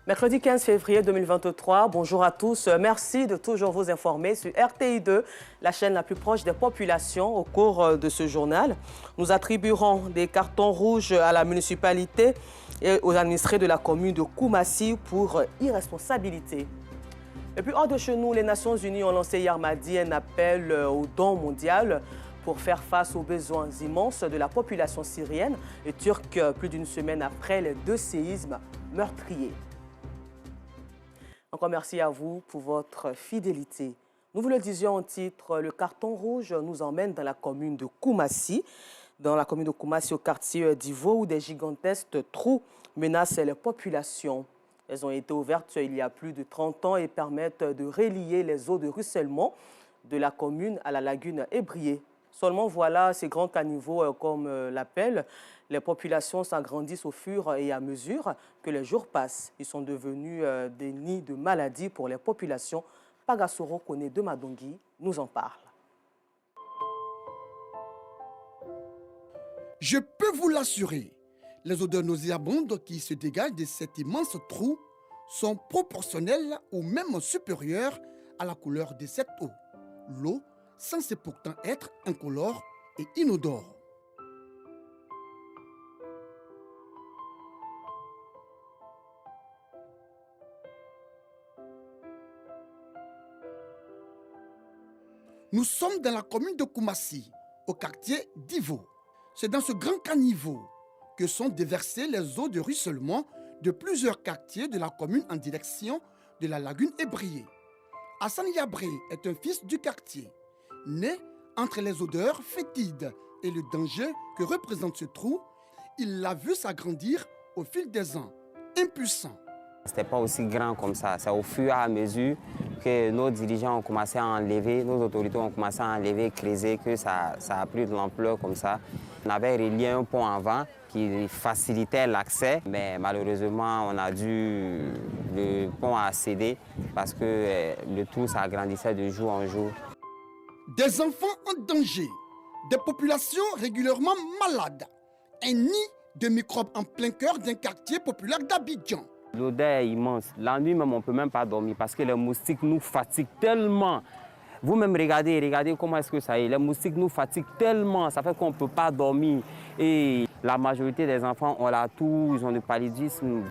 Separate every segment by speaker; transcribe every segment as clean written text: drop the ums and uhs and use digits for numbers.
Speaker 1: Mercredi 15 février 2023, bonjour à tous. Merci de toujours vous informer sur RTI2, la chaîne la plus proche des populations. Au cours de ce journal, nous attribuerons des cartons rouges à la municipalité et aux administrés de la commune de Koumassi pour irresponsabilité. Et puis hors de chez nous, les Nations Unies ont lancé hier mardi un appel au don mondial pour faire face aux besoins immenses de la population syrienne et turque plus d'une semaine après les deux séismes meurtriers. Encore merci à vous pour votre fidélité. Nous vous le disions en titre, le carton rouge nous emmène dans la commune de Koumassi. Dans la commune de Koumassi, au quartier d'Ivo, où des gigantesques trous menacent les populations. Elles ont été ouvertes il y a plus de 30 ans et permettent de relier les eaux de ruissellement de la commune à la lagune Ébrié. Seulement voilà, ces grands caniveaux, comme l'appellent, les populations s'agrandissent au fur et à mesure que les jours passent. Ils sont devenus des nids de maladies pour les populations. Pagasoro Kone de Madongi nous en parle.
Speaker 2: Je peux vous l'assurer, les odeurs nauséabondes qui se dégagent de cet immense trou sont proportionnelles ou même supérieures à la couleur de cette eau. L'eau censée pourtant être incolore et inodore. Nous sommes dans la commune de Koumassi, au quartier d'Ivo. C'est dans ce grand caniveau que sont déversées les eaux de ruissellement de plusieurs quartiers de la commune en direction de la lagune Ébrié. Hassan Yabré est un fils du quartier. Né entre les odeurs fétides et le danger que représente ce trou, il l'a vu s'agrandir au fil des ans, impuissant.
Speaker 3: Ce n'était pas aussi grand comme ça. C'est au fur et à mesure que nos dirigeants ont commencé à enlever, nos autorités ont commencé à enlever, creuser, que ça a pris de l'ampleur comme ça. On avait relié un pont avant qui facilitait l'accès, mais malheureusement, on a dû, le pont a cédé parce que le trou s'agrandissait de jour en jour.
Speaker 2: Des enfants en danger, des populations régulièrement malades, un nid de microbes en plein cœur d'un quartier populaire d'Abidjan.
Speaker 3: L'odeur est immense. La nuit même, on ne peut même pas dormir parce que les moustiques nous fatiguent tellement. Vous-même, regardez comment est-ce que ça est. Les moustiques nous fatiguent tellement, ça fait qu'on ne peut pas dormir. Et la majorité des enfants ont la toux, ils ont le paludisme.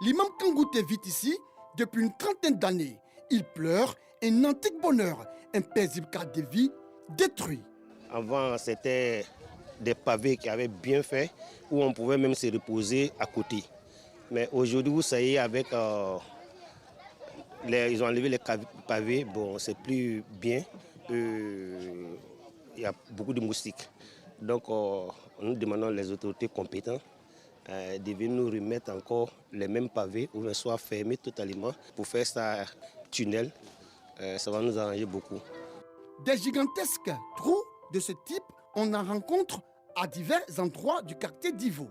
Speaker 2: L'imam Kangoute vit ici depuis une trentaine d'années. Il pleure un antique bonheur, un paisible cadre de vie détruit.
Speaker 4: Avant, c'était des pavés qui avaient bien fait, où on pouvait même se reposer à côté. Mais aujourd'hui, ça y est, avec ils ont enlevé les pavés, bon, c'est plus bien. Il y a beaucoup de moustiques. Donc, nous demandons les autorités compétentes de venir nous remettre encore les mêmes pavés, ou soit fermés totalement pour faire ça tunnel. Ça va nous arranger beaucoup.
Speaker 2: Des gigantesques trous de ce type, on en rencontre à divers endroits du quartier d'Ivo.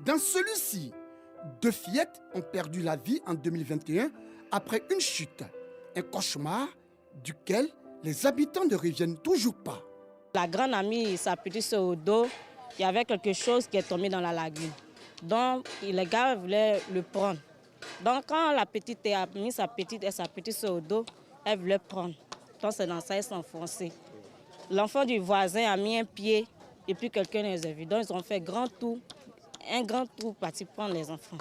Speaker 2: Dans celui-ci, 2 fillettes ont perdu la vie en 2021 après une chute. Un cauchemar duquel les habitants ne reviennent toujours pas.
Speaker 5: La grande a mis sa petite soeur au dos. Il y avait quelque chose qui est tombé dans la lagune. Donc, les gars voulaient le prendre. Donc, quand la petite a mis sa petite soeur au dos, elle voulait prendre. Donc, c'est dans ça qu'elle s'est enfoncée. L'enfant du voisin a mis un pied et puis quelqu'un les a vus. Donc, ils ont fait un grand tour parti prendre les enfants.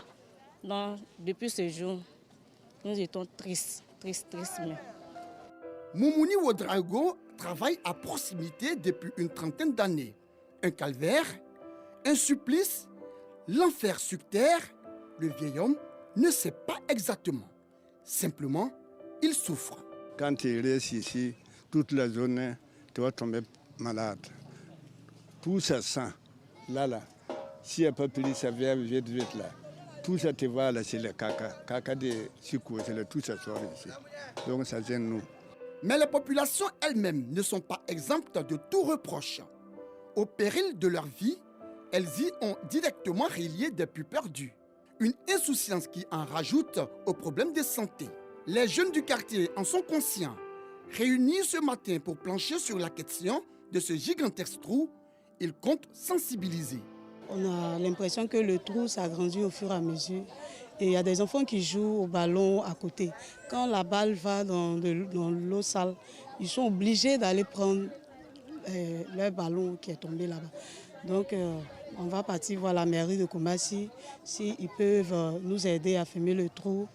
Speaker 5: Donc, depuis ce jour, nous étions tristes.
Speaker 2: Moumouni Ouedraogo travaille à proximité depuis une trentaine d'années. Un calvaire, un supplice, l'enfer sur terre, le vieil homme ne sait pas exactement. Simplement, il souffre.
Speaker 6: Quand tu restes ici, toute la journée, tu vas tomber malade. Tout ça sent, là. S'il n'y a pas pris, ça vient vite là. Tout ça, tu vois là, c'est le caca. Caca de sucre, tout ça sort ici. Donc ça gêne nous.
Speaker 2: Mais les populations elles-mêmes ne sont pas exemptes de tout reproche. Au péril de leur vie, elles y ont directement relié des puits perdus. Une insouciance qui en rajoute aux problèmes de santé. Les jeunes du quartier en sont conscients. Réunis ce matin pour plancher sur la question de ce gigantesque trou, ils comptent sensibiliser.
Speaker 7: On a l'impression que le trou s'agrandit au fur et à mesure. Et il y a des enfants qui jouent au ballon à côté. Quand la balle va dans l'eau sale, ils sont obligés d'aller prendre leur ballon qui est tombé là-bas. Donc on va partir voir la mairie de Koumassi s'ils peuvent nous aider à fermer le trou.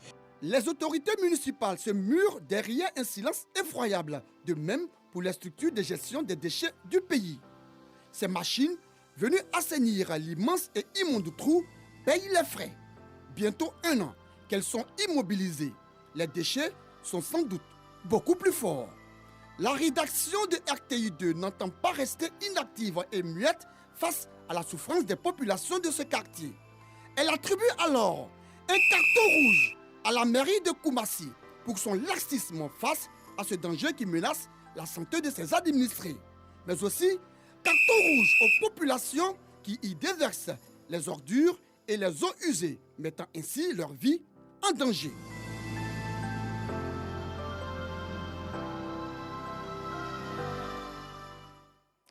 Speaker 2: Les autorités municipales se murent derrière un silence effroyable, de même pour les structures de gestion des déchets du pays. Ces machines, venues assainir l'immense et immonde trou, payent les frais. Bientôt 1 an qu'elles sont immobilisées. Les déchets sont sans doute beaucoup plus forts. La rédaction de RTI2 n'entend pas rester inactive et muette face à la souffrance des populations de ce quartier. Elle attribue alors un carton rouge à la mairie de Koumassi pour son laxisme face à ce danger qui menace la santé de ses administrés. Mais aussi carton rouge aux populations qui y déversent les ordures et les eaux usées, mettant ainsi leur vie en danger.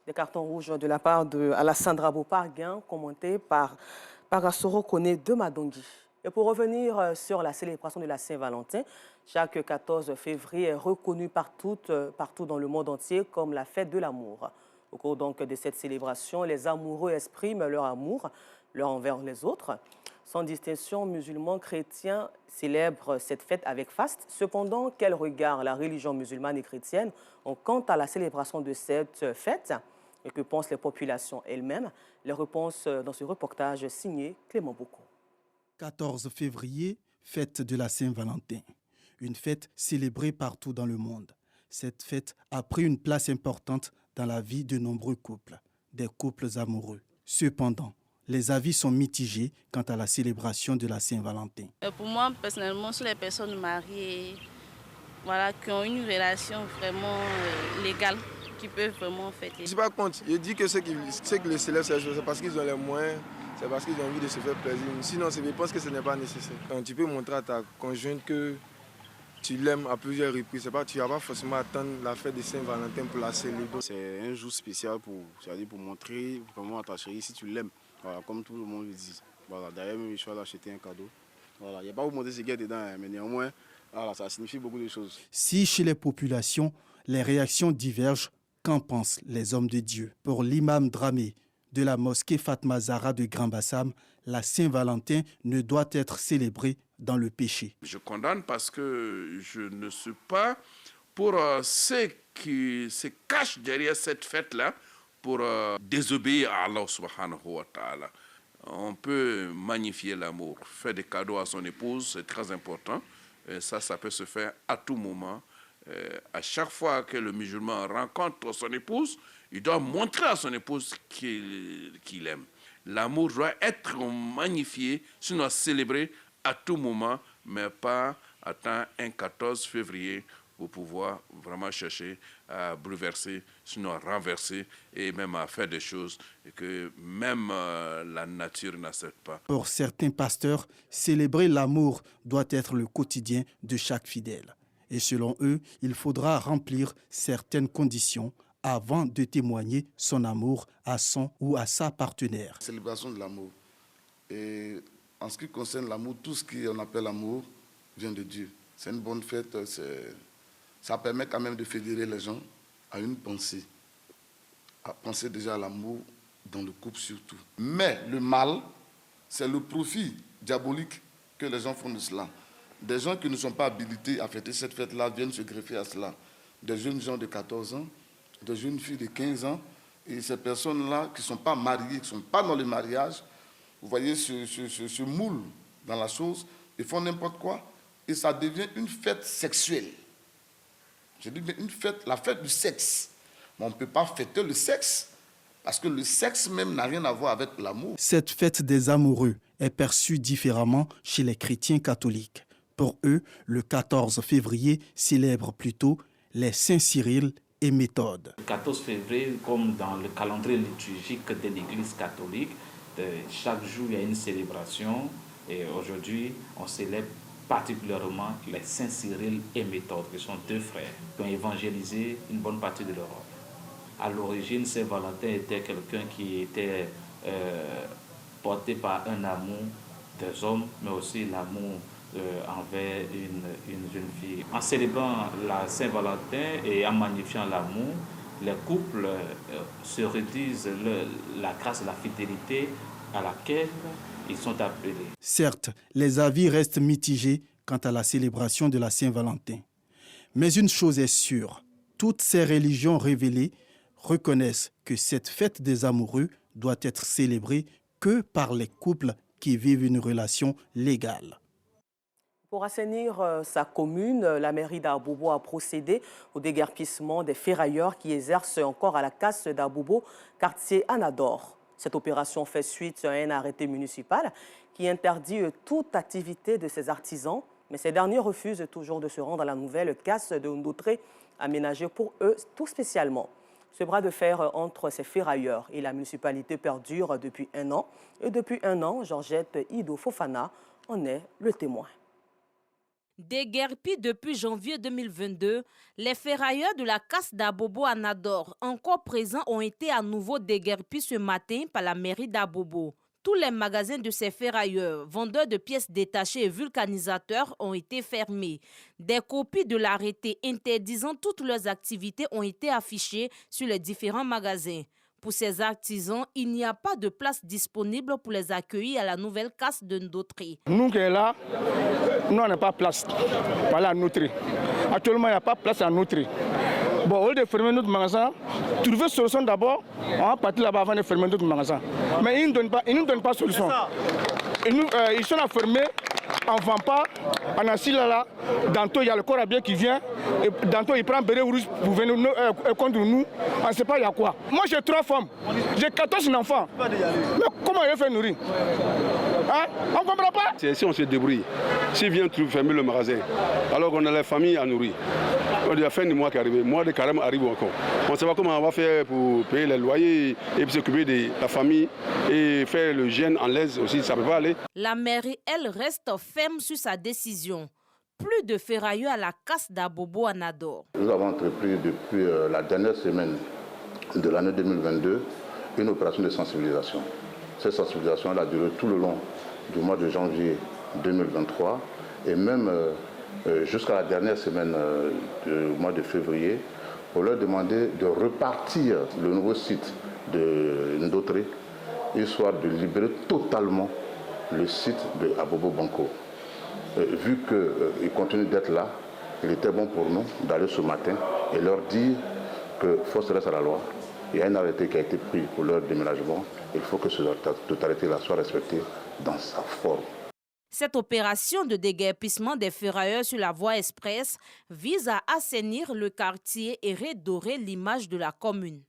Speaker 1: Des cartons rouges de la part de Alassandra Boparguin, commenté par Assoro Kone de Madongui. Et pour revenir sur la célébration de la Saint-Valentin, chaque 14 février est reconnu partout dans le monde entier comme la fête de l'amour. Au cours donc de cette célébration, les amoureux expriment leur amour l'un envers les autres. Sans distinction, musulmans, chrétiens célèbrent cette fête avec faste. Cependant, quel regard la religion musulmane et chrétienne ont quant à la célébration de cette fête et que pensent les populations elles-mêmes? Les réponses dans ce reportage signé Clément Boucou.
Speaker 8: 14 février, fête de la Saint-Valentin. Une fête célébrée partout dans le monde. Cette fête a pris une place importante dans la vie de nombreux couples, des couples amoureux. Cependant, les avis sont mitigés quant à la célébration de la Saint-Valentin.
Speaker 9: Pour moi, personnellement, sur les personnes mariées, qui ont une relation vraiment légale, qui peuvent vraiment fêter.
Speaker 10: Je ne suis pas contre. Je dis que ceux qui les célèbrent, c'est parce qu'ils ont les moyens, c'est parce qu'ils ont envie de se faire plaisir. Sinon, je pense que ce n'est pas nécessaire. Quand tu peux montrer à ta conjointe que tu l'aimes à plusieurs reprises, tu ne vas pas forcément attendre la fête de Saint-Valentin pour la célébrer.
Speaker 11: C'est un jour spécial pour montrer vraiment à ta chérie si tu l'aimes. Voilà, comme tout le monde le dit. Voilà, d'ailleurs, même je vais l'acheter un cadeau. Voilà, il n'y a pas vous montrer ce qu'il y a dedans, mais néanmoins, voilà, ça signifie beaucoup de choses.
Speaker 8: Si chez les populations, les réactions divergent, qu'en pensent les hommes de Dieu? Pour l'imam Dramé de la mosquée Fatma Zahra de Grand Bassam, la Saint-Valentin ne doit être célébrée dans le péché.
Speaker 12: Je condamne parce que je ne suis pas pour ceux qui se cachent derrière cette fête-là pour désobéir à Allah subhanahu wa ta'ala. On peut magnifier l'amour, faire des cadeaux à son épouse, c'est très important. Et ça peut se faire à tout moment. À chaque fois que le musulman rencontre son épouse, il doit montrer à son épouse qu'il aime. L'amour doit être magnifié, sinon célébré à tout moment, mais pas attendre un 14 février pour pouvoir vraiment chercher à bouleverser, sinon renverser et même à faire des choses que même la nature n'accepte pas.
Speaker 8: Pour certains pasteurs, célébrer l'amour doit être le quotidien de chaque fidèle. Et selon eux, il faudra remplir certaines conditions avant de témoigner son amour à son ou à sa partenaire.
Speaker 11: Célébration de l'amour. Et en ce qui concerne l'amour, tout ce qu'on appelle l'amour vient de Dieu. C'est une bonne fête, ça permet quand même de fédérer les gens à une pensée. À penser déjà à l'amour dans le couple surtout. Mais le mal, c'est le profit diabolique que les gens font de cela. Des gens qui ne sont pas habilités à fêter cette fête-là viennent se greffer à cela. Des jeunes gens de 14 ans, des jeunes filles de 15 ans, et ces personnes-là qui ne sont pas mariées, qui ne sont pas dans le mariage, vous voyez, se moulent dans la chose, ils font n'importe quoi, et ça devient une fête sexuelle. Je dis bien une fête, la fête du sexe. Mais on ne peut pas fêter le sexe, parce que le sexe même n'a rien à voir avec l'amour.
Speaker 8: Cette fête des amoureux est perçue différemment chez les chrétiens catholiques. Pour eux, le 14 février célèbre plutôt les Saints Cyril et Méthode.
Speaker 13: Le 14 février, comme dans le calendrier liturgique de l'Église catholique, chaque jour il y a une célébration et aujourd'hui on célèbre particulièrement les saints Cyril et Méthode, qui sont deux frères, qui ont évangélisé une bonne partie de l'Europe. À l'origine, Saint-Valentin était quelqu'un qui était porté par un amour des hommes, mais aussi l'amour envers une jeune fille. En célébrant la Saint-Valentin et en magnifiant l'amour, les couples se redisent la grâce et la fidélité à laquelle ils sont appelés.
Speaker 8: Certes, les avis restent mitigés quant à la célébration de la Saint-Valentin. Mais une chose est sûre, toutes ces religions révélées reconnaissent que cette fête des amoureux doit être célébrée que par les couples qui vivent une relation légale.
Speaker 1: Pour assainir sa commune, la mairie d'Abobo a procédé au déguerpissement des ferrailleurs qui exercent encore à la casse d'Abobo, quartier Anador. Cette opération fait suite à un arrêté municipal qui interdit toute activité de ces artisans, mais ces derniers refusent toujours de se rendre à la nouvelle casse de Ndotré, aménagée pour eux tout spécialement. Ce bras de fer entre ces ferrailleurs et la municipalité perdure depuis un an. Et depuis un an, Georgette Ido Fofana en est le témoin.
Speaker 14: Déguerpis depuis janvier 2022, les ferrailleurs de la casse d'Abobo à Nador, encore présents, ont été à nouveau déguerpis ce matin par la mairie d'Abobo. Tous les magasins de ces ferrailleurs, vendeurs de pièces détachées et vulcanisateurs, ont été fermés. Des copies de l'arrêté interdisant toutes leurs activités ont été affichées sur les différents magasins. Pour ces artisans, il n'y a pas de place disponible pour les accueillir à la nouvelle casse de Ndotré.
Speaker 15: Nous qui sommes là, nous n'avons pas de place. Voilà à Ndotré. Actuellement, il n'y a pas de place à Ndotré. Bon, au lieu de fermer notre magasin, trouver solution d'abord, on va partir là-bas avant de fermer notre magasin. Mais ils ne nous donnent pas de solution. Ils sont à fermer, on ne vend pas, on a assis là, tantôt il y a le corps à bien qui vient, et tantôt il prend un béret rouge pour venir contre nous, on ne sait pas il y a quoi. Moi j'ai 3 femmes, j'ai 14 enfants, mais comment je vais faire nourrir? Hein? On ne comprend pas.
Speaker 16: Si on se débrouille, s'ils viennent fermer le magasin, alors qu'on a la famille à nourrir. On dit la fin du mois qui arrive, le mois de carême arrive encore. On ne sait pas comment on va faire pour payer les loyers et puis s'occuper de la famille et faire le jeûne en l'aise aussi, ça ne peut pas aller.
Speaker 14: La mairie, elle, reste ferme sur sa décision. Plus de ferrailleurs à la casse d'Abobo à Nador.
Speaker 11: Nous avons entrepris depuis la dernière semaine de l'année 2022 une opération de sensibilisation. Cette sensibilisation a duré tout le long du mois de janvier 2023 et même jusqu'à la dernière semaine du mois de février pour leur demander de repartir le nouveau site de Ndotré, histoire de libérer totalement le site de Abobo Banco. Vu qu'ils continuent d'être là, il était bon pour nous d'aller ce matin et leur dire que force reste à la loi. Il y a un arrêté qui a été pris pour leur déménagement. Il faut que cette arrêté-là soit respecté dans sa forme.
Speaker 14: Cette opération de déguerpissement des ferrailleurs sur la voie express vise à assainir le quartier et redorer l'image de la commune.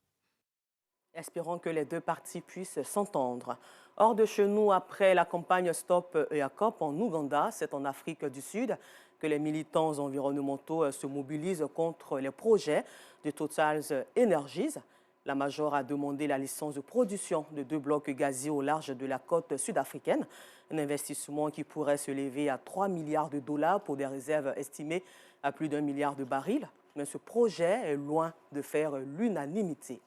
Speaker 1: Espérons que les deux parties puissent s'entendre. Hors de chez nous, après la campagne Stop EACOP en Ouganda, c'est en Afrique du Sud que les militants environnementaux se mobilisent contre les projets de Total Energies. La Major a demandé la licence de production de 2 blocs gaziers au large de la côte sud-africaine. Un investissement qui pourrait se lever à 3 milliards de dollars pour des réserves estimées à plus d'1 milliard de barils. Mais ce projet est loin de faire l'unanimité.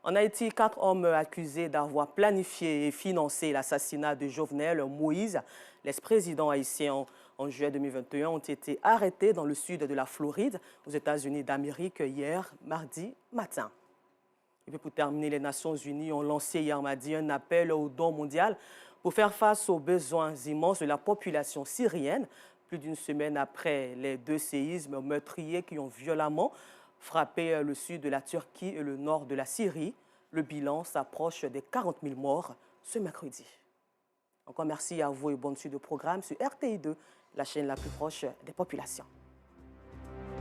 Speaker 1: En Haïti, 4 hommes accusés d'avoir planifié et financé l'assassinat de Jovenel Moïse, l'ex-président haïtien en juillet 2021, ont été arrêtés dans le sud de la Floride, aux États-Unis d'Amérique, hier, mardi matin. Et puis pour terminer, les Nations Unies ont lancé hier mardi un appel au don mondial pour faire face aux besoins immenses de la population syrienne, plus d'une semaine après les 2 séismes meurtriers qui ont violemment frappé le sud de la Turquie et le nord de la Syrie. Le bilan s'approche des 40 000 morts ce mercredi. Encore merci à vous et bonne suite de programme sur RTI2, la chaîne la plus proche des populations.